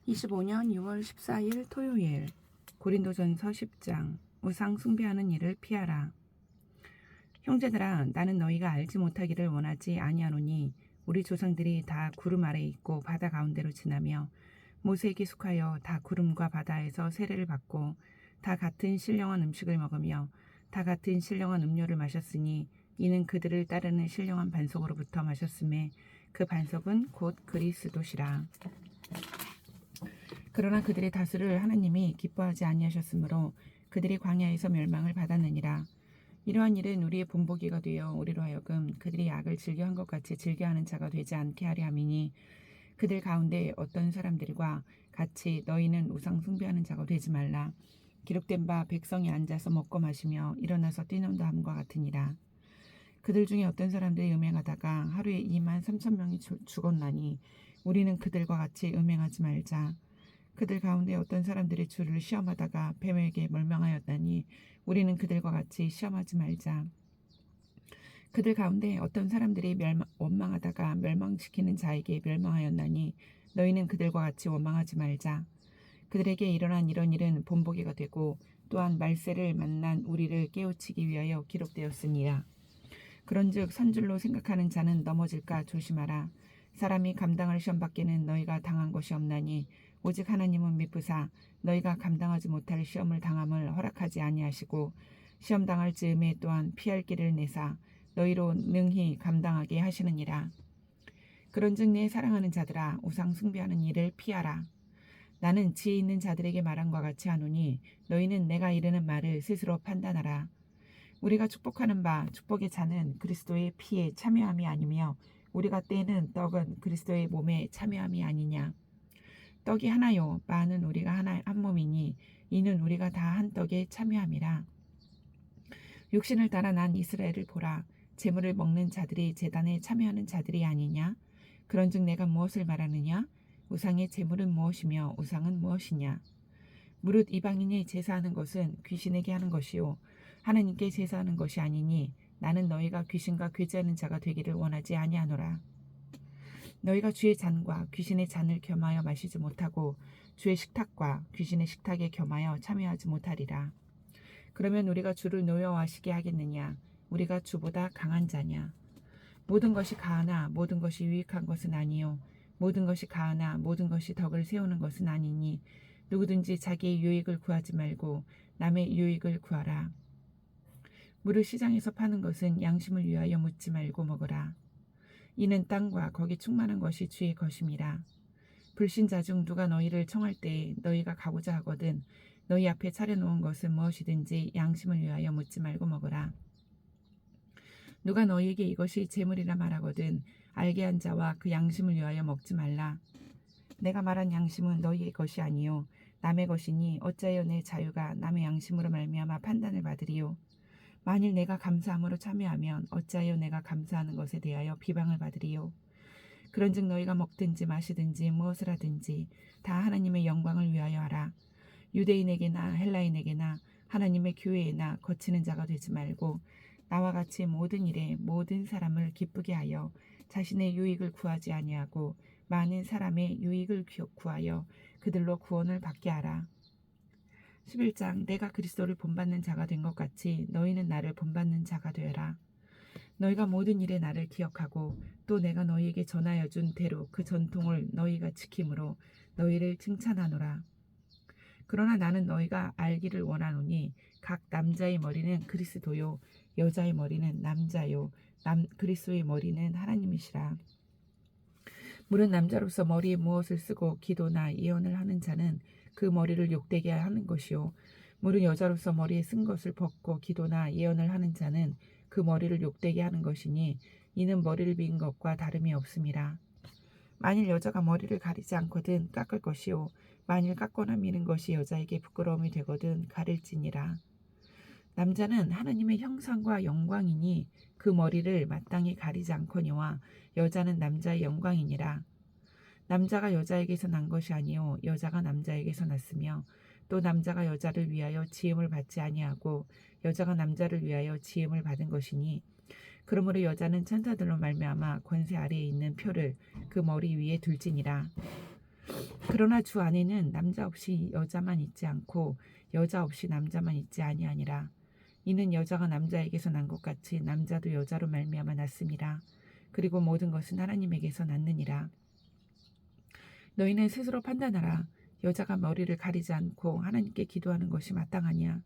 25년 6월 14일 토요일 고린도전서 10장 우상 숭배하는 일을 피하라. 형제들아, 나는 너희가 알지 못하기를 원하지 아니하노니 우리 조상들이 다 구름 아래 있고 바다 가운데로 지나며 모세에게 속하여 다 구름과 바다에서 세례를 받고 다 같은 신령한 음식을 먹으며 다 같은 신령한 음료를 마셨으니 이는 그들을 따르는 신령한 반석으로부터 마셨음에 그 반석은 곧 그리스도시라. 그러나 그들의 다수를 하나님이 기뻐하지 아니하셨으므로 그들이 광야에서 멸망을 받았느니라. 이러한 일은 우리의 본보기가 되어 우리로 하여금 그들이 악을 즐겨한 것 같이 즐겨하는 자가 되지 않게 하려 함이니, 그들 가운데 어떤 사람들과 같이 너희는 우상 숭배하는 자가 되지 말라. 기록된 바 백성이 앉아서 먹고 마시며 일어나서 뛰논다 함과 같으니라. 그들 중에 어떤 사람들이 음행하다가 하루에 23,000명이 죽었나니 우리는 그들과 같이 음행하지 말자. 그들 가운데 어떤 사람들이 주를 시험하다가 뱀에게 멸망하였다니 우리는 그들과 같이 시험하지 말자. 그들 가운데 어떤 사람들이 원망하다가 멸망시키는 자에게 멸망하였나니 너희는 그들과 같이 원망하지 말자. 그들에게 일어난 이런 일은 본보기가 되고 또한 말세를 만난 우리를 깨우치기 위하여 기록되었으니라. 그런즉 선줄로 생각하는 자는 넘어질까 조심하라. 사람이 감당할 시험 밖에는 너희가 당한 것이 없나니 오직 하나님은 미쁘사 너희가 감당하지 못할 시험을 당함을 허락하지 아니하시고 시험 당할 즈음에 또한 피할 길을 내사 너희로 능히 감당하게 하시느니라. 그런즉 내 사랑하는 자들아, 우상 숭배하는 일을 피하라. 나는 지혜 있는 자들에게 말함과 같이 하노니 너희는 내가 이르는 말을 스스로 판단하라. 우리가 축복하는 바 축복의 잔은 그리스도의 피에 참여함이 아니며 우리가 떼는 떡은 그리스도의 몸에 참여함이 아니냐. 떡이 하나요 바는 우리가 한 몸이니 이는 우리가 다 한 떡에 참여함이라. 육신을 따라 난 이스라엘을 보라. 제물을 먹는 자들이 제단에 참여하는 자들이 아니냐. 그런즉 내가 무엇을 말하느냐. 우상의 제물은 무엇이며 우상은 무엇이냐. 무릇 이방인이 제사하는 것은 귀신에게 하는 것이요 하나님께 제사하는 것이 아니니 나는 너희가 귀신과 교제하는 자가 되기를 원하지 아니하노라. 너희가 주의 잔과 귀신의 잔을 겸하여 마시지 못하고 주의 식탁과 귀신의 식탁에 겸하여 참여하지 못하리라. 그러면 우리가 주를 노여워하시게 하겠느냐. 우리가 주보다 강한 자냐. 모든 것이 가하나 모든 것이 유익한 것은 아니요 모든 것이 가하나 모든 것이 덕을 세우는 것은 아니니 누구든지 자기의 유익을 구하지 말고 남의 유익을 구하라. 무릇 시장에서 파는 것은 양심을 위하여 묻지 말고 먹으라. 이는 땅과 거기 충만한 것이 주의 것임이라. 불신자 중 누가 너희를 청할 때에 너희가 가고자 하거든 너희 앞에 차려놓은 것은 무엇이든지 양심을 위하여 묻지 말고 먹으라. 누가 너희에게 이것이 재물이라 말하거든 알게 한 자와 그 양심을 위하여 먹지 말라. 내가 말한 양심은 너희의 것이 아니요 남의 것이니 어찌하여 내 자유가 남의 양심으로 말미암아 판단을 받으리요. 만일 내가 감사함으로 참여하면 어찌하여 내가 감사하는 것에 대하여 비방을 받으리요. 그런즉 너희가 먹든지 마시든지 무엇을 하든지 다 하나님의 영광을 위하여 하라. 유대인에게나 헬라인에게나 하나님의 교회에나 거치는 자가 되지 말고 나와 같이 모든 일에 모든 사람을 기쁘게 하여 자신의 유익을 구하지 아니하고 많은 사람의 유익을 구하여 그들로 구원을 받게 하라. 11장 내가 그리스도를 본받는 자가 된 것 같이 너희는 나를 본받는 자가 되어라. 너희가 모든 일에 나를 기억하고 또 내가 너희에게 전하여 준 대로 그 전통을 너희가 지킴으로 너희를 칭찬하노라. 그러나 나는 너희가 알기를 원하노니 각 남자의 머리는 그리스도요 여자의 머리는 남자요 그리스도의 머리는 하나님이시라. 무릇 남자로서 머리에 무엇을 쓰고 기도나 예언을 하는 자는 그 머리를 욕되게 하는 것이요 무릇 여자로서 머리에 쓴 것을 벗고 기도나 예언을 하는 자는 그 머리를 욕되게 하는 것이니 이는 머리를 빈 것과 다름이 없음이라. 만일 여자가 머리를 가리지 않거든 깎을 것이요 만일 깎거나 미는 것이 여자에게 부끄러움이 되거든 가릴지니라. 남자는 하나님의 형상과 영광이니 그 머리를 마땅히 가리지 않거니와 여자는 남자의 영광이니라. 남자가 여자에게서 난 것이 아니요 여자가 남자에게서 났으며 또 남자가 여자를 위하여 지음을 받지 아니하고 여자가 남자를 위하여 지음을 받은 것이니 그러므로 여자는 천사들로 말미암아 권세 아래에 있는 표를 그 머리 위에 둘지니라. 그러나 주 안에는 남자 없이 여자만 있지 않고 여자 없이 남자만 있지 아니하니라. 이는 여자가 남자에게서 난 것 같이 남자도 여자로 말미암아 났음이라. 그리고 모든 것은 하나님에게서 났느니라. 너희는 스스로 판단하라. 여자가 머리를 가리지 않고 하나님께 기도하는 것이 마땅하냐.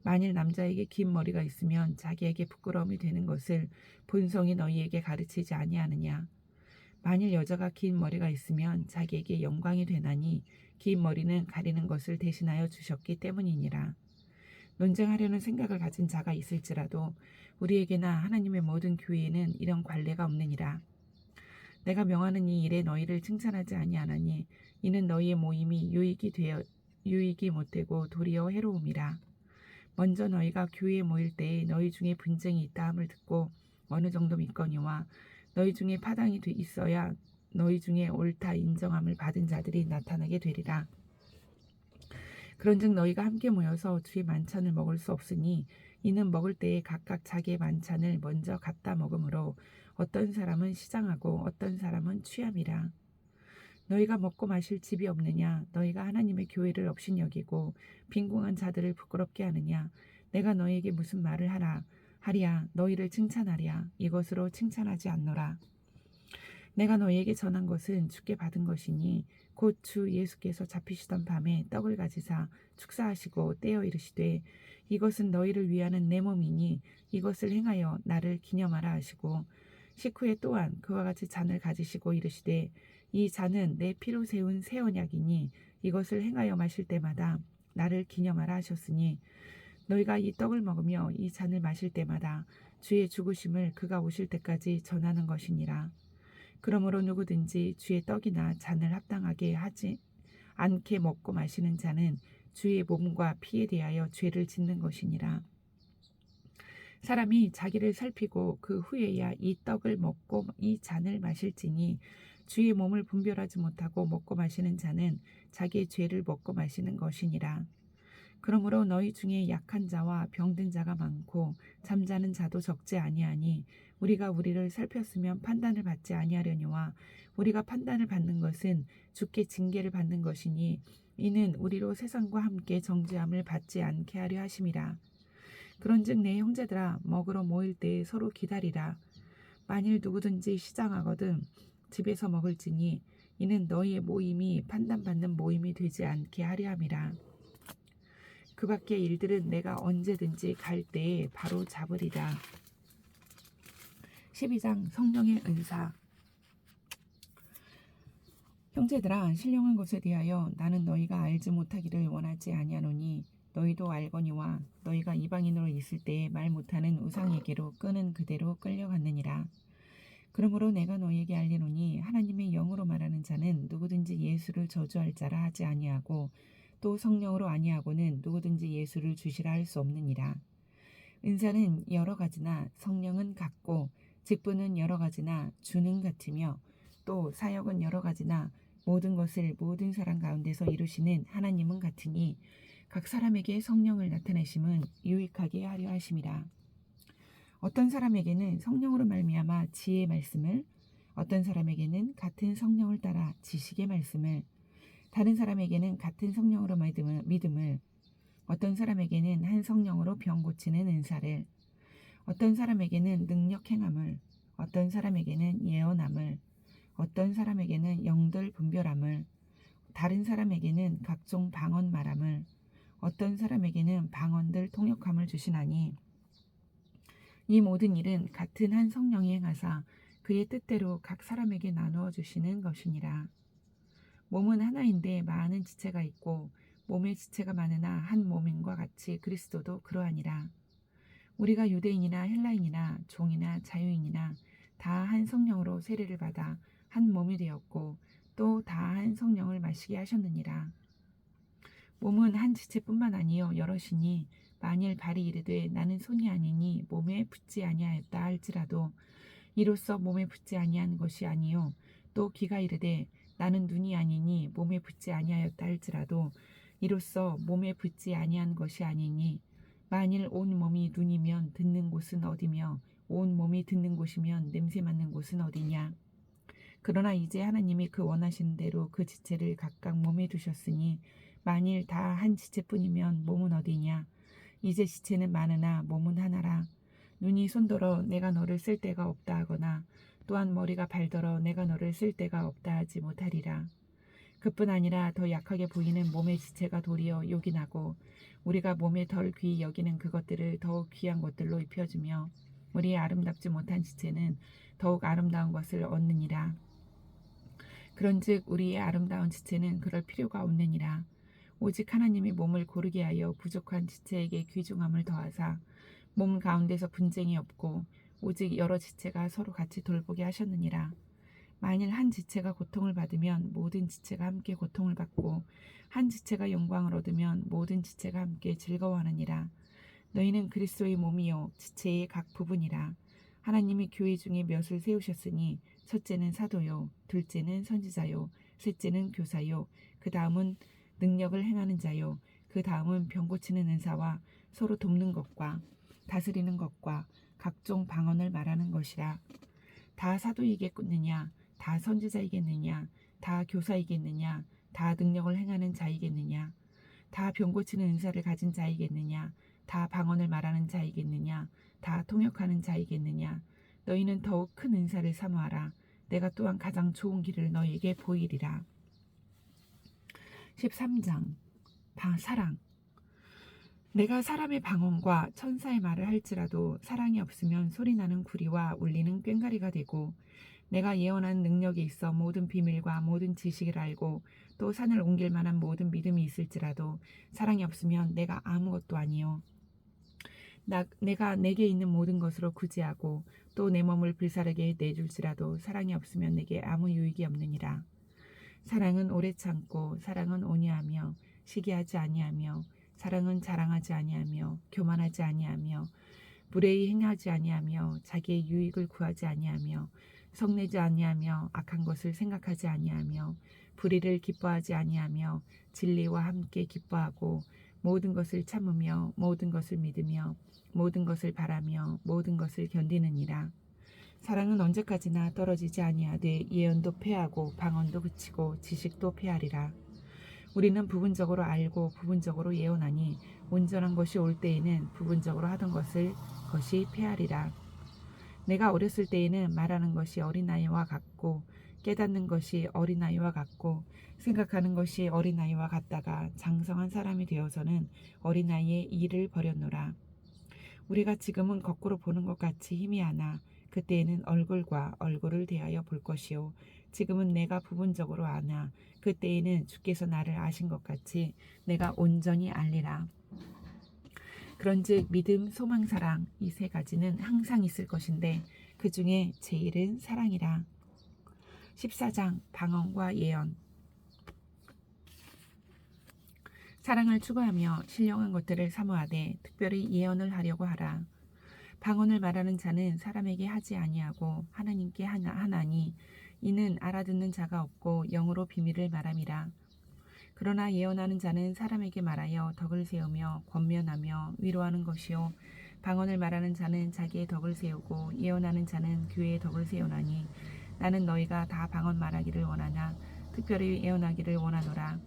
만일 남자에게 긴 머리가 있으면 자기에게 부끄러움이 되는 것을 본성이 너희에게 가르치지 아니하느냐. 만일 여자가 긴 머리가 있으면 자기에게 영광이 되나니 긴 머리는 가리는 것을 대신하여 주셨기 때문이니라. 논쟁하려는 생각을 가진 자가 있을지라도 우리에게나 하나님의 모든 교회에는 이런 관례가 없느니라. 내가 명하는 이 일에 너희를 칭찬하지 아니하나니 이는 너희의 모임이 유익이 못되고 도리어 해로움이라. 먼저 너희가 교회에 모일 때에 너희 중에 분쟁이 있다 함을 듣고 어느 정도 믿거니와 너희 중에 파당이 있어야 너희 중에 옳다 인정함을 받은 자들이 나타나게 되리라. 그런즉 너희가 함께 모여서 주의 만찬을 먹을 수 없으니 이는 먹을 때에 각각 자기의 만찬을 먼저 갖다 먹으므로 어떤 사람은 시장하고 어떤 사람은 취함이라. 너희가 먹고 마실 집이 없느냐? 너희가 하나님의 교회를 업신여기고 빈궁한 자들을 부끄럽게 하느냐? 내가 너희에게 무슨 말을 하랴? 너희를 칭찬하랴? 이것으로 칭찬하지 않노라. 내가 너희에게 전한 것은 주께 받은 것이니 곧 주 예수께서 잡히시던 밤에 떡을 가지사 축사하시고 떼어 이르시되 이것은 너희를 위하는 내 몸이니 이것을 행하여 나를 기념하라 하시고 식후에 또한 그와 같이 잔을 가지시고 이르시되 이 잔은 내 피로 세운 새 언약이니 이것을 행하여 마실 때마다 나를 기념하라 하셨으니 너희가 이 떡을 먹으며 이 잔을 마실 때마다 주의 죽으심을 그가 오실 때까지 전하는 것이니라. 그러므로 누구든지 주의 떡이나 잔을 합당하게 하지 않게 먹고 마시는 자는 주의 몸과 피에 대하여 죄를 짓는 것이니라. 사람이 자기를 살피고 그 후에야 이 떡을 먹고 이 잔을 마실지니 주의 몸을 분별하지 못하고 먹고 마시는 자는 자기의 죄를 먹고 마시는 것이니라. 그러므로 너희 중에 약한 자와 병든 자가 많고 잠자는 자도 적지 아니하니 우리가 우리를 살폈으면 판단을 받지 아니하려니와 우리가 판단을 받는 것은 주께 징계를 받는 것이니 이는 우리로 세상과 함께 정죄함을 받지 않게 하려 하심이라. 그런즉 내 형제들아 먹으러 모일 때에 서로 기다리라. 만일 누구든지 시장하거든 집에서 먹을지니 이는 너희의 모임이 판단받는 모임이 되지 않게 하려 함이라. 그 밖의 일들은 내가 언제든지 갈 때에 바로 잡으리라. 12장 성령의 은사. 형제들아 신령한 것에 대하여 나는 너희가 알지 못하기를 원하지 아니하노니 너희도 알거니와 너희가 이방인으로 있을 때에 말 못하는 우상에게로 끄는 그대로 끌려갔느니라. 그러므로 내가 너희에게 알리노니 하나님의 영으로 말하는 자는 누구든지 예수를 저주할 자라 하지 아니하고 또 성령으로 아니하고는 누구든지 예수를 주시라 할 수 없느니라. 은사는 여러 가지나 성령은 같고 직분은 여러 가지나 주는 같으며 또 사역은 여러 가지나 모든 것을 모든 사람 가운데서 이루시는 하나님은 같으니 각 사람에게 성령을 나타내심은 유익하게 하려 하심이라. 어떤 사람에게는 성령으로 말미암아 지혜의 말씀을, 어떤 사람에게는 같은 성령을 따라 지식의 말씀을, 다른 사람에게는 같은 성령으로 믿음을, 어떤 사람에게는 한 성령으로 병 고치는 은사를, 어떤 사람에게는 능력 행함을, 어떤 사람에게는 예언함을, 어떤 사람에게는 영들 분별함을, 다른 사람에게는 각종 방언 말함을, 어떤 사람에게는 방언들 통역함을 주시나니 이 모든 일은 같은 한 성령이 행하사 그의 뜻대로 각 사람에게 나누어 주시는 것이니라. 몸은 하나인데 많은 지체가 있고 몸의 지체가 많으나 한 몸인과 같이 그리스도도 그러하니라. 우리가 유대인이나 헬라인이나 종이나 자유인이나 다 한 성령으로 세례를 받아 한 몸이 되었고 또 다 한 성령을 마시게 하셨느니라. 몸은 한 지체뿐만 아니요 여럿이니 만일 발이 이르되 나는 손이 아니니 몸에 붙지 아니하였다 할지라도 이로써 몸에 붙지 아니한 것이 아니요 또 귀가 이르되 나는 눈이 아니니 몸에 붙지 아니하였다 할지라도 이로써 몸에 붙지 아니한 것이 아니니 만일 온 몸이 눈이면 듣는 곳은 어디며 온 몸이 듣는 곳이면 냄새 맡는 곳은 어디냐. 그러나 이제 하나님이 그 원하시는 대로 그 지체를 각각 몸에 두셨으니 만일 다 한 지체뿐이면 몸은 어디냐? 이제 지체는 많으나 몸은 하나라. 눈이 손더러 내가 너를 쓸 데가 없다 하거나 또한 머리가 발더러 내가 너를 쓸 데가 없다 하지 못하리라. 그뿐 아니라 더 약하게 보이는 몸의 지체가 도리어 욕이 나고 우리가 몸에 덜 귀히 여기는 그것들을 더욱 귀한 것들로 입혀주며 우리의 아름답지 못한 지체는 더욱 아름다운 것을 얻느니라. 그런즉 우리의 아름다운 지체는 그럴 필요가 없느니라. 오직 하나님이 몸을 고르게 하여 부족한 지체에게 귀중함을 더하사 몸 가운데서 분쟁이 없고 오직 여러 지체가 서로 같이 돌보게 하셨느니라. 만일 한 지체가 고통을 받으면 모든 지체가 함께 고통을 받고 한 지체가 영광을 얻으면 모든 지체가 함께 즐거워하느니라. 너희는 그리스도의 몸이요 지체의 각 부분이라. 하나님이 교회 중에 몇을 세우셨으니 첫째는 사도요 둘째는 선지자요 셋째는 교사요 그 다음은 능력을 행하는 자요 그 다음은 병 고치는 은사와 서로 돕는 것과 다스리는 것과 각종 방언을 말하는 것이라. 다 사도이겠느냐 다 선지자이겠느냐 다 교사이겠느냐 다 능력을 행하는 자이겠느냐 다 병 고치는 은사를 가진 자이겠느냐 다 방언을 말하는 자이겠느냐 다 통역하는 자이겠느냐 너희는 더욱 큰 은사를 사모하라. 내가 또한 가장 좋은 길을 너희에게 보이리라. 13장 사랑. 내가 사람의 방언과 천사의 말을 할지라도 사랑이 없으면 소리나는 구리와 울리는 꽹과리가 되고 내가 예언하는 능력이 있어 모든 비밀과 모든 지식을 알고 또 산을 옮길 만한 모든 믿음이 있을지라도 사랑이 없으면 내가 아무것도 아니요. 내가 내게 있는 모든 것으로 구제하고 또 내 몸을 불사르게 내줄지라도 사랑이 없으면 내게 아무 유익이 없느니라. 사랑은 오래 참고 사랑은 온유하며 시기하지 아니하며 사랑은 자랑하지 아니하며 교만하지 아니하며 무례히 행하지 아니하며 자기의 유익을 구하지 아니하며 성내지 아니하며 악한 것을 생각하지 아니하며 불의를 기뻐하지 아니하며 진리와 함께 기뻐하고 모든 것을 참으며 모든 것을 믿으며 모든 것을 바라며 모든 것을 견디느니라. 사랑은 언제까지나 떨어지지 아니하되 예언도 패하고 방언도 그치고 지식도 패하리라. 우리는 부분적으로 알고 부분적으로 예언하니 온전한 것이 올 때에는 부분적으로 하던 것이 패하리라. 내가 어렸을 때에는 말하는 것이 어린아이와 같고 깨닫는 것이 어린아이와 같고 생각하는 것이 어린아이와 같다가 장성한 사람이 되어서는 어린아이의 일을 버렸노라. 우리가 지금은 거꾸로 보는 것 같이 희미하나 그때에는 얼굴과 얼굴을 대하여 볼 것이요 지금은 내가 부분적으로 아나 그때에는 주께서 나를 아신 것 같이 내가 온전히 알리라. 그런즉 믿음, 소망, 사랑 이 세 가지는 항상 있을 것인데 그 중에 제일은 사랑이라. 14장 방언과 예언. 사랑을 추구하며 신령한 것들을 사모하되 특별히 예언을 하려고 하라. 방언을 말하는 자는 사람에게 하지 아니하고 하나님께 하나니 이는 알아듣는 자가 없고 영으로 비밀을 말함이라. 그러나 예언하는 자는 사람에게 말하여 덕을 세우며 권면하며 위로하는 것이요 방언을 말하는 자는 자기의 덕을 세우고 예언하는 자는 교회의 덕을 세우나니 나는 너희가 다 방언 말하기를 원하나 특별히 예언하기를 원하노라.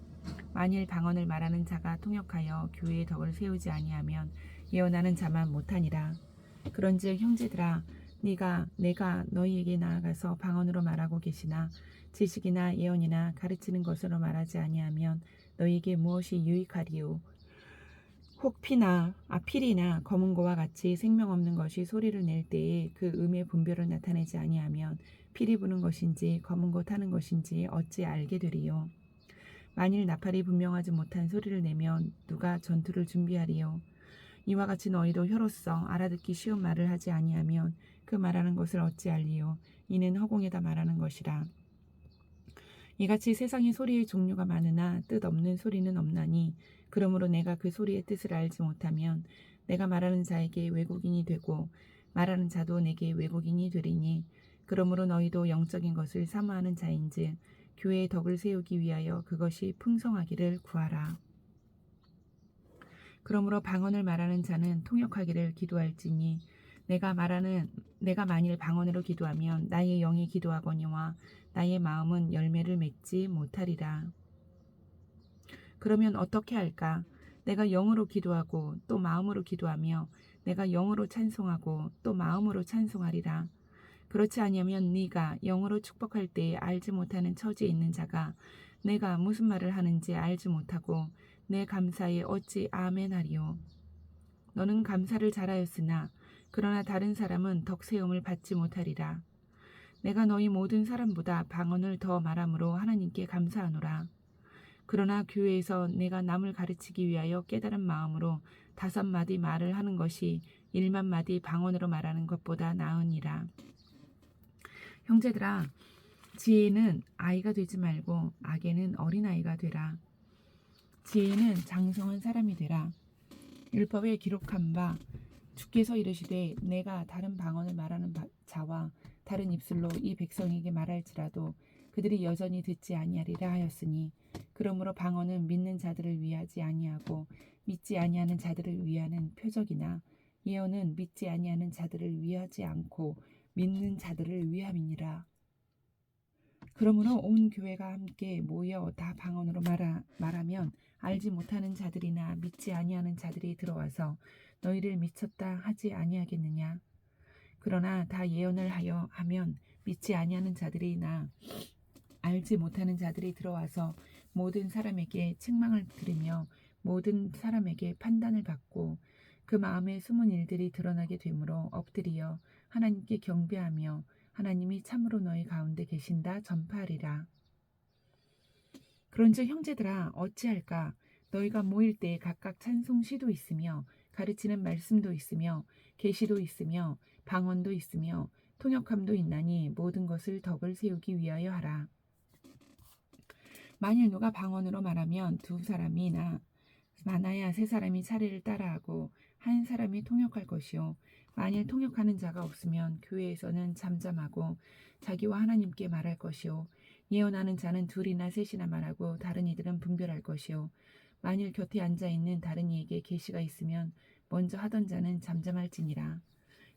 만일 방언을 말하는 자가 통역하여 교회의 덕을 세우지 아니하면 예언하는 자만 못하니라. 그런즉 형제들아 내가 너희에게 나아가서 방언으로 말하고 계시나 지식이나 예언이나 가르치는 것으로 말하지 아니하면 너희에게 무엇이 유익하리요. 혹 필이나 검은 고와 같이 생명 없는 것이 소리를 낼 때에 그 음의 분별을 나타내지 아니하면 필이 부는 것인지 검은 고 타는 것인지 어찌 알게 되리요. 만일 나팔이 분명하지 못한 소리를 내면 누가 전투를 준비하리요. 이와 같이 너희도 혀로서 알아듣기 쉬운 말을 하지 아니하면 그 말하는 것을 어찌 알리요. 이는 허공에다 말하는 것이라. 이같이 세상에 소리의 종류가 많으나 뜻 없는 소리는 없나니 그러므로 내가 그 소리의 뜻을 알지 못하면 내가 말하는 자에게 외국인이 되고 말하는 자도 내게 외국인이 되리니 그러므로 너희도 영적인 것을 사모하는 자인즉 교회의 덕을 세우기 위하여 그것이 풍성하기를 구하라. 그러므로 방언을 말하는 자는 통역하기를 기도할지니 내가 만일 방언으로 기도하면 나의 영이 기도하거니와 나의 마음은 열매를 맺지 못하리라. 그러면 어떻게 할까? 내가 영으로 기도하고 또 마음으로 기도하며 내가 영으로 찬송하고 또 마음으로 찬송하리라. 그렇지 아니하면 네가 영으로 축복할 때에 알지 못하는 처지에 있는 자가 내가 무슨 말을 하는지 알지 못하고 내 감사에 어찌 아멘하리요. 너는 감사를 잘하였으나 그러나 다른 사람은 덕세움을 받지 못하리라. 내가 너희 모든 사람보다 방언을 더 말함으로 하나님께 감사하노라. 그러나 교회에서 내가 남을 가르치기 위하여 깨달은 마음으로 5마디 말을 하는 것이 1만 마디 방언으로 말하는 것보다 나으니라. 형제들아, 지혜는 아이가 되지 말고 악에는 어린아이가 되라. 지혜는 장성한 사람이 되라. 율법에 기록한 바 주께서 이르시되 내가 다른 방언을 말하는 자와 다른 입술로 이 백성에게 말할지라도 그들이 여전히 듣지 아니하리라 하였으니 그러므로 방언은 믿는 자들을 위하지 아니하고 믿지 아니하는 자들을 위하는 표적이나 예언은 믿지 아니하는 자들을 위하지 않고 믿는 자들을 위함이니라. 그러므로 온 교회가 함께 모여 다 방언으로 말하면 알지 못하는 자들이나 믿지 아니하는 자들이 들어와서 너희를 미쳤다 하지 아니하겠느냐. 그러나 다 예언을 하면 믿지 아니하는 자들이나 알지 못하는 자들이 들어와서 모든 사람에게 책망을 들으며 모든 사람에게 판단을 받고 그 마음에 숨은 일들이 드러나게 되므로 엎드리어 하나님께 경배하며 하나님이 참으로 너희 가운데 계신다 전파하리라. 그런즉 형제들아 어찌할까? 너희가 모일 때에 각각 찬송시도 있으며 가르치는 말씀도 있으며 계시도 있으며 방언도 있으며 통역함도 있나니 모든 것을 덕을 세우기 위하여 하라. 만일 누가 방언으로 말하면 2사람이나 많아야 3사람이 차례를 따라하고 한 사람이 통역할 것이요 만일 통역하는 자가 없으면 교회에서는 잠잠하고 자기와 하나님께 말할 것이요 예언하는 자는 2이나 3이나 말하고 다른 이들은 분별할 것이요 만일 곁에 앉아있는 다른 이에게 계시가 있으면 먼저 하던 자는 잠잠할지니라.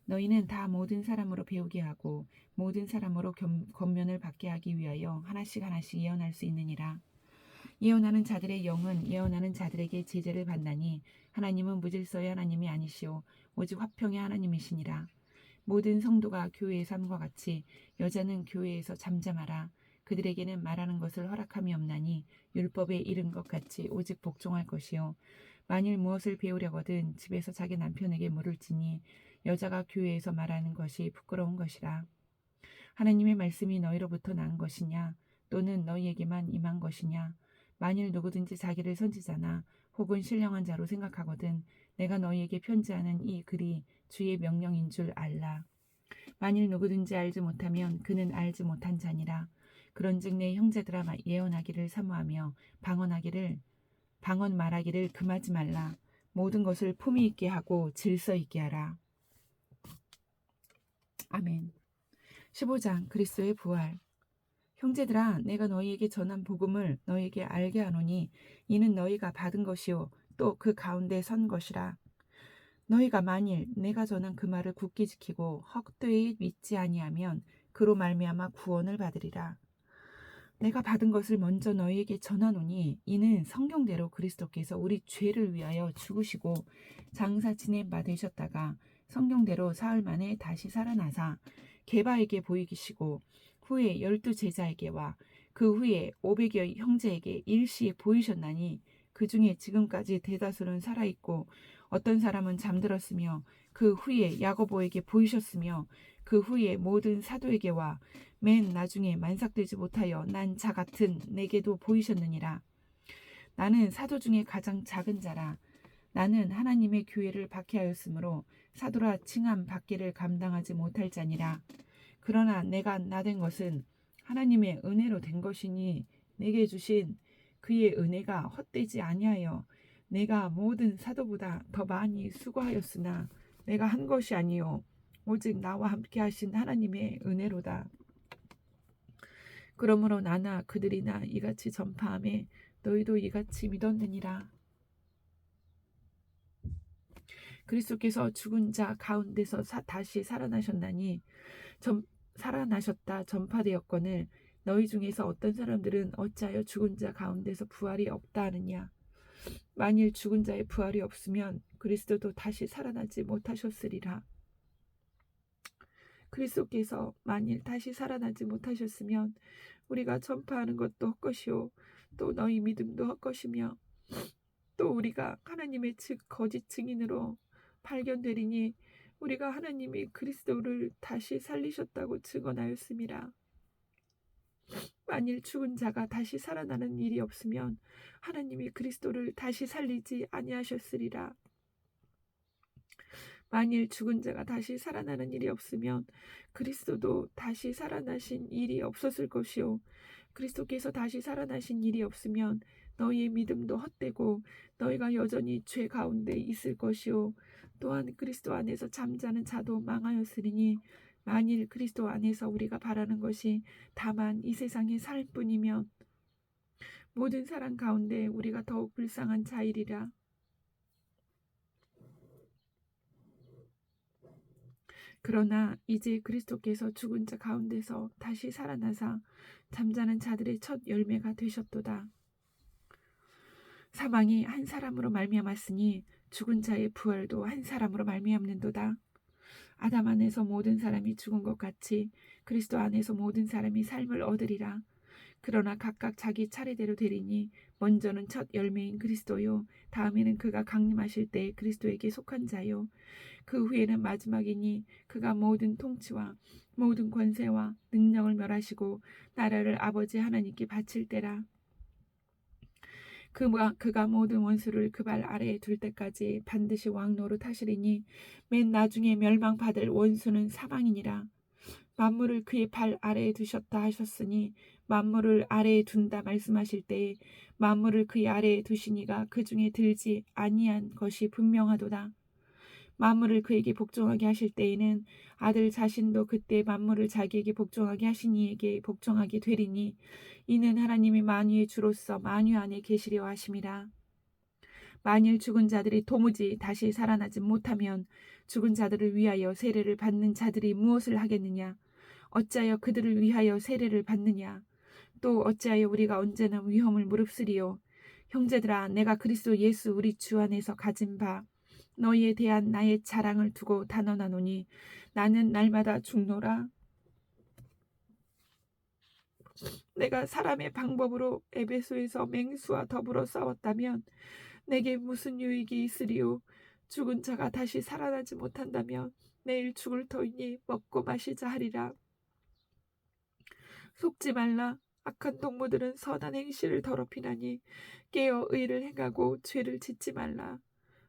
너희는 다 모든 사람으로 배우게 하고 모든 사람으로 권면을 받게 하기 위하여 하나씩 예언할 수 있느니라. 예언하는 자들의 영은 예언하는 자들에게 제재를 받나니 하나님은 무질서의 하나님이 아니시오 오직 화평의 하나님이시니라. 모든 성도가 교회의 삶과 같이 여자는 교회에서 잠잠하라. 그들에게는 말하는 것을 허락함이 없나니 율법에 이른 것 같이 오직 복종할 것이요 만일 무엇을 배우려거든 집에서 자기 남편에게 물을지니 여자가 교회에서 말하는 것이 부끄러운 것이라. 하나님의 말씀이 너희로부터 난 것이냐 또는 너희에게만 임한 것이냐. 만일 누구든지 자기를 선지자나 혹은 신령한 자로 생각하거든 내가 너희에게 편지하는 이 글이 주의 명령인 줄 알라. 만일 누구든지 알지 못하면 그는 알지 못한 자니라. 그런즉 내 형제들아 예언하기를 사모하며 방언 말하기를 금하지 말라. 모든 것을 품위 있게 하고 질서 있게 하라. 아멘. 15장 그리스도의 부활. 형제들아 내가 너희에게 전한 복음을 너희에게 알게 하노니 이는 너희가 받은 것이요 또 그 가운데 선 것이라. 너희가 만일 내가 전한 그 말을 굳게 지키고 헛되이 믿지 아니하면 그로 말미암아 구원을 받으리라. 내가 받은 것을 먼저 너희에게 전하노니 이는 성경대로 그리스도께서 우리 죄를 위하여 죽으시고 장사 지낸 바 되셨다가 성경대로 사흘 만에 다시 살아나사 게바에게 보이시고 후에 12제자에게와 그 후에 500여 형제에게 일시에 보이셨나니 그 중에 지금까지 대다수는 살아있고 어떤 사람은 잠들었으며 그 후에 야고보에게 보이셨으며 그 후에 모든 사도에게와 맨 나중에 만삭되지 못하여 난 자 같은 내게도 보이셨느니라. 나는 사도 중에 가장 작은 자라. 나는 하나님의 교회를 박해하였으므로 사도라 칭함 받기를 감당하지 못할 자니라. 그러나 내가 나된 것은 하나님의 은혜로 된 것이니 내게 주신 그의 은혜가 헛되지 아니하여 내가 모든 사도보다 더 많이 수고하였으나 내가 한 것이 아니요 오직 나와 함께 하신 하나님의 은혜로다. 그러므로 나나 그들이나 이같이 전파하며 너희도 이같이 믿었느니라. 그리스도께서 죽은 자 가운데서 다시 살아나셨나니 살아나셨다 전파되었거늘 너희 중에서 어떤 사람들은 어찌하여 죽은 자 가운데서 부활이 없다 하느냐. 만일 죽은 자의 부활이 없으면 그리스도도 다시 살아나지 못하셨으리라. 그리스도께서 만일 다시 살아나지 못하셨으면 우리가 전파하는 것도 헛것이요 또 너희 믿음도 헛것이며 또 우리가 하나님의 거짓 증인으로 발견되리니 우리가 하나님이 그리스도를 다시 살리셨다고 증언하였음이라. 만일 죽은 자가 다시 살아나는 일이 없으면 하나님이 그리스도를 다시 살리지 아니하셨으리라. 만일 죽은 자가 다시 살아나는 일이 없으면 그리스도도 다시 살아나신 일이 없었을 것이요 그리스도께서 다시 살아나신 일이 없으면 너희의 믿음도 헛되고 너희가 여전히 죄 가운데 있을 것이요 또한 그리스도 안에서 잠자는 자도 망하였으리니 만일 그리스도 안에서 우리가 바라는 것이 다만 이 세상의 삶뿐이면 모든 사람 가운데 우리가 더욱 불쌍한 자이리라. 그러나 이제 그리스도께서 죽은 자 가운데서 다시 살아나사 잠자는 자들의 첫 열매가 되셨도다. 사망이 한 사람으로 말미암았으니 죽은 자의 부활도 한 사람으로 말미암는도다. 아담 안에서 모든 사람이 죽은 것 같이 그리스도 안에서 모든 사람이 삶을 얻으리라. 그러나 각각 자기 차례대로 되리니 먼저는 첫 열매인 그리스도요 다음에는 그가 강림하실 때 그리스도에게 속한 자요 그 후에는 마지막이니 그가 모든 통치와 모든 권세와 능력을 멸하시고 나라를 아버지 하나님께 바칠 때라. 그가 모든 원수를 그 발 아래에 둘 때까지 반드시 왕노로 타시리니 맨 나중에 멸망받을 원수는 사망이니라. 만물을 그의 발 아래에 두셨다 하셨으니 만물을 아래에 둔다 말씀하실 때에 만물을 그의 아래에 두시니가 그 중에 들지 아니한 것이 분명하도다. 만물을 그에게 복종하게 하실 때에는 아들 자신도 그때 만물을 자기에게 복종하게 하신 이에게 복종하게 되리니 이는 하나님이 만유의 주로서 만유 안에 계시려 하심이라. 만일 죽은 자들이 도무지 다시 살아나지 못하면 죽은 자들을 위하여 세례를 받는 자들이 무엇을 하겠느냐? 어찌하여 그들을 위하여 세례를 받느냐? 또 어찌하여 우리가 언제나 위험을 무릅쓰리요? 형제들아, 내가 그리스도 예수 우리 주 안에서 가진 바 너희에 대한 나의 자랑을 두고 단언하노니 나는 날마다 죽노라. 내가 사람의 방법으로 에베소에서 맹수와 더불어 싸웠다면 내게 무슨 유익이 있으리요? 죽은 자가 다시 살아나지 못한다면 내일 죽을 터이니 먹고 마시자 하리라. 속지 말라. 악한 동무들은 선한 행실을 더럽히나니 깨어 의를 행하고 죄를 짓지 말라.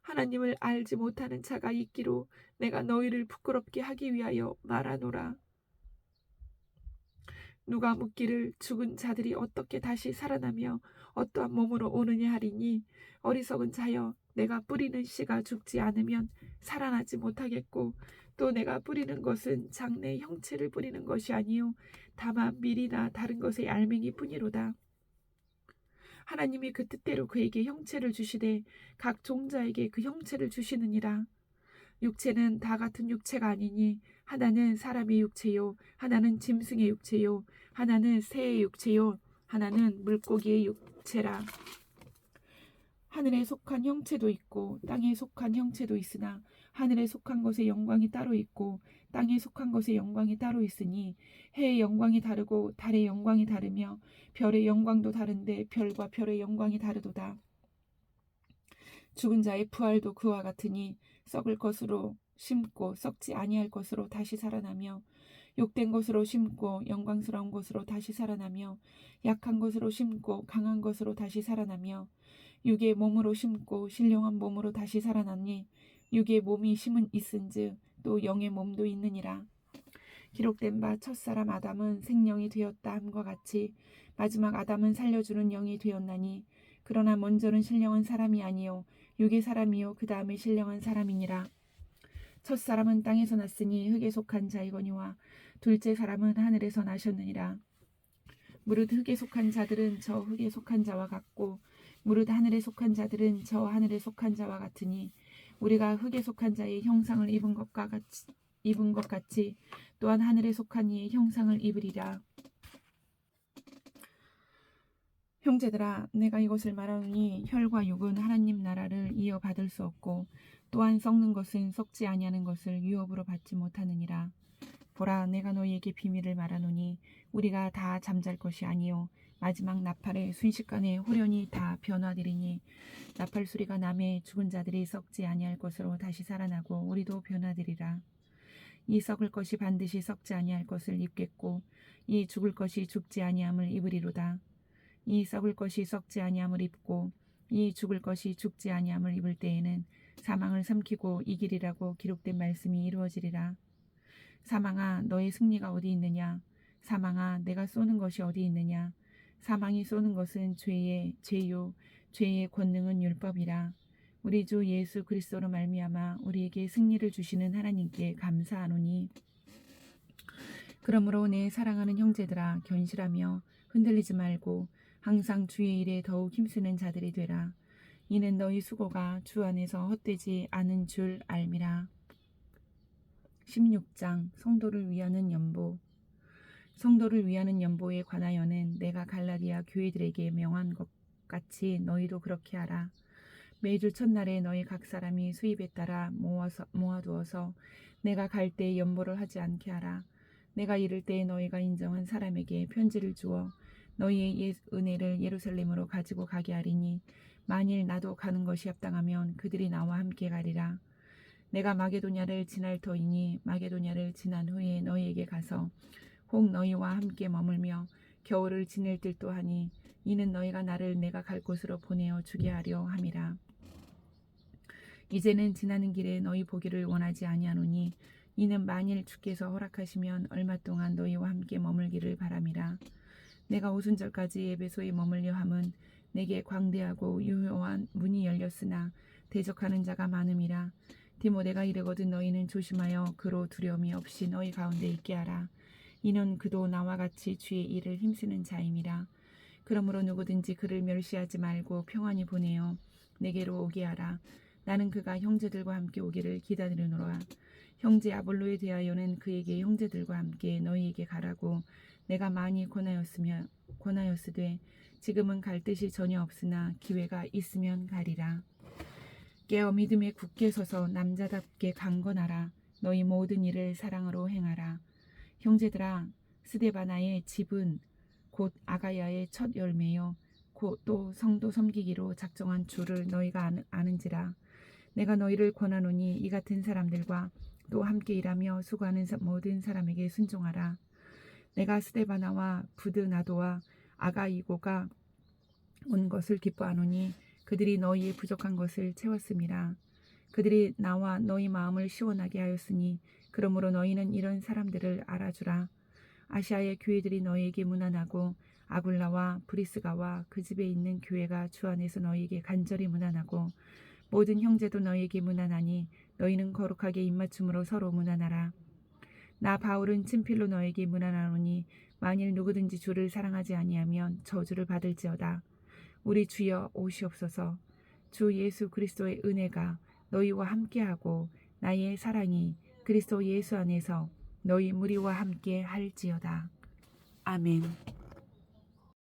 하나님을 알지 못하는 자가 있기로 내가 너희를 부끄럽게 하기 위하여 말하노라. 누가 묻기를 죽은 자들이 어떻게 다시 살아나며 어떠한 몸으로 오느냐 하리니 어리석은 자여 내가 뿌리는 씨가 죽지 않으면 살아나지 못하겠고 또 내가 뿌리는 것은 장래의 형체를 뿌리는 것이 아니요 다만 밀이나 다른 것의 알맹이 뿐이로다. 하나님이 그 뜻대로 그에게 형체를 주시되 각 종자에게 그 형체를 주시느니라. 육체는 다 같은 육체가 아니니 하나는 사람의 육체요 하나는 짐승의 육체요 하나는 새의 육체요 하나는 물고기의 육체라. 하늘에 속한 형체도 있고 땅에 속한 형체도 있으나 하늘에 속한 것의 영광이 따로 있고 땅에 속한 것의 영광이 따로 있으니 해의 영광이 다르고 달의 영광이 다르며 별의 영광도 다른데 별과 별의 영광이 다르도다. 죽은 자의 부활도 그와 같으니 썩을 것으로 심고 썩지 아니할 것으로 다시 살아나며 욕된 것으로 심고 영광스러운 것으로 다시 살아나며 약한 것으로 심고 강한 것으로 다시 살아나며 육의 몸으로 심고 신령한 몸으로 다시 살아나니 육의 몸이 심은 있은즉 또 영의 몸도 있느니라. 기록된 바 첫사람 아담은 생명이 되었다 함과 같이 마지막 아담은 살려주는 영이 되었나니 그러나 먼저는 신령한 사람이 아니요 육의 사람이요 그 다음에 신령한 사람이니라. 첫사람은 땅에서 났으니 흙에 속한 자이거니와 둘째 사람은 하늘에서 나셨느니라. 무릇 흙에 속한 자들은 저 흙에 속한 자와 같고 무릇 하늘에 속한 자들은 저 하늘에 속한 자와 같으니 우리가 흙에 속한 자의 형상을 입은 것 같이 또한 하늘에 속한 이의 형상을 입으리라. 형제들아, 내가 이것을 말하노니 혈과 육은 하나님 나라를 이어받을 수 없고 또한 썩는 것은 썩지 아니하는 것을 유업으로 받지 못하느니라. 보라, 내가 너희에게 비밀을 말하노니 우리가 다 잠잘 것이 아니요 마지막 나팔의 순식간에 후련히 다 변화되리니 나팔 소리가 나매 죽은 자들이 썩지 아니할 것으로 다시 살아나고 우리도 변화되리라. 이 썩을 것이 반드시 썩지 아니할 것을 입겠고 이 죽을 것이 죽지 아니함을 입으리로다. 이 썩을 것이 썩지 아니함을 입고 이 죽을 것이 죽지 아니함을 입을 때에는 사망을 삼키고 이기리라고 기록된 말씀이 이루어지리라. 사망아, 너의 승리가 어디 있느냐? 사망아, 내가 쏘는 것이 어디 있느냐? 사망이 쏘는 것은 죄요 죄의 권능은 율법이라. 우리 주 예수 그리스도로 말미암아 우리에게 승리를 주시는 하나님께 감사하노니. 그러므로 내 사랑하는 형제들아, 견실하며 흔들리지 말고 항상 주의 일에 더욱 힘쓰는 자들이 되라. 이는 너희 수고가 주 안에서 헛되지 않은 줄 알미라. 16장 성도를 위하는 연보. 성도를 위하는 연보에 관하여는 내가 갈라디아 교회들에게 명한 것 같이 너희도 그렇게 하라. 매주 첫날에 너희 각 사람이 수입에 따라 모아두어서 내가 갈 때에 연보를 하지 않게 하라. 내가 이를 때에 너희가 인정한 사람에게 편지를 주어 너희의 은혜를 예루살렘으로 가지고 가게 하리니 만일 나도 가는 것이 합당하면 그들이 나와 함께 가리라. 내가 마게도냐를 지날 터이니 마게도냐를 지난 후에 너희에게 가서 혹 너희와 함께 머물며 겨울을 지낼 듯도 하니 이는 너희가 나를 내가 갈 곳으로 보내어 주게 하려 함이라. 이제는 지나는 길에 너희 보기를 원하지 아니하노니 이는 만일 주께서 허락하시면 얼마 동안 너희와 함께 머물기를 바람이라. 내가 오순절까지 에베소에 머물려 함은 내게 광대하고 유효한 문이 열렸으나 대적하는 자가 많음이라. 디모데가 이르거든 너희는 조심하여 그로 두려움이 없이 너희 가운데 있게 하라. 이는 그도 나와 같이 주의 일을 힘쓰는 자임이라. 그러므로 누구든지 그를 멸시하지 말고 평안히 보내어 내게로 오게 하라. 나는 그가 형제들과 함께 오기를 기다리노라. 형제 아볼로에 대하여는 그에게 형제들과 함께 너희에게 가라고 내가 많이 권하였으되 지금은 갈 뜻이 전혀 없으나 기회가 있으면 가리라. 깨어 믿음에 굳게 서서 남자답게 강건하라. 너희 모든 일을 사랑으로 행하라. 형제들아, 스데바나의 집은 곧 아가야의 첫 열매요 곧 또 성도 섬기기로 작정한 주를 너희가 아는지라. 내가 너희를 권하노니 이 같은 사람들과 또 함께 일하며 수고하는 모든 사람에게 순종하라. 내가 스데바나와 부드나도와 아가이고가 온 것을 기뻐하노니 그들이 너희의 부족한 것을 채웠음이라. 그들이 나와 너희 마음을 시원하게 하였으니 그러므로 너희는 이런 사람들을 알아주라. 아시아의 교회들이 너희에게 문안하고 아굴라와 브리스가와 그 집에 있는 교회가 주 안에서 너희에게 간절히 문안하고 모든 형제도 너희에게 문안하니 너희는 거룩하게 입맞춤으로 서로 문안하라. 나 바울은 친필로 너에게 문안하노니 만일 누구든지 주를 사랑하지 아니하면 저주를 받을지어다. 우리 주여 오시옵소서. 주 예수 그리스도의 은혜가 너희와 함께하고 나의 사랑이 그리스도 예수 안에서 너희 무리와 함께 할지어다. 아멘.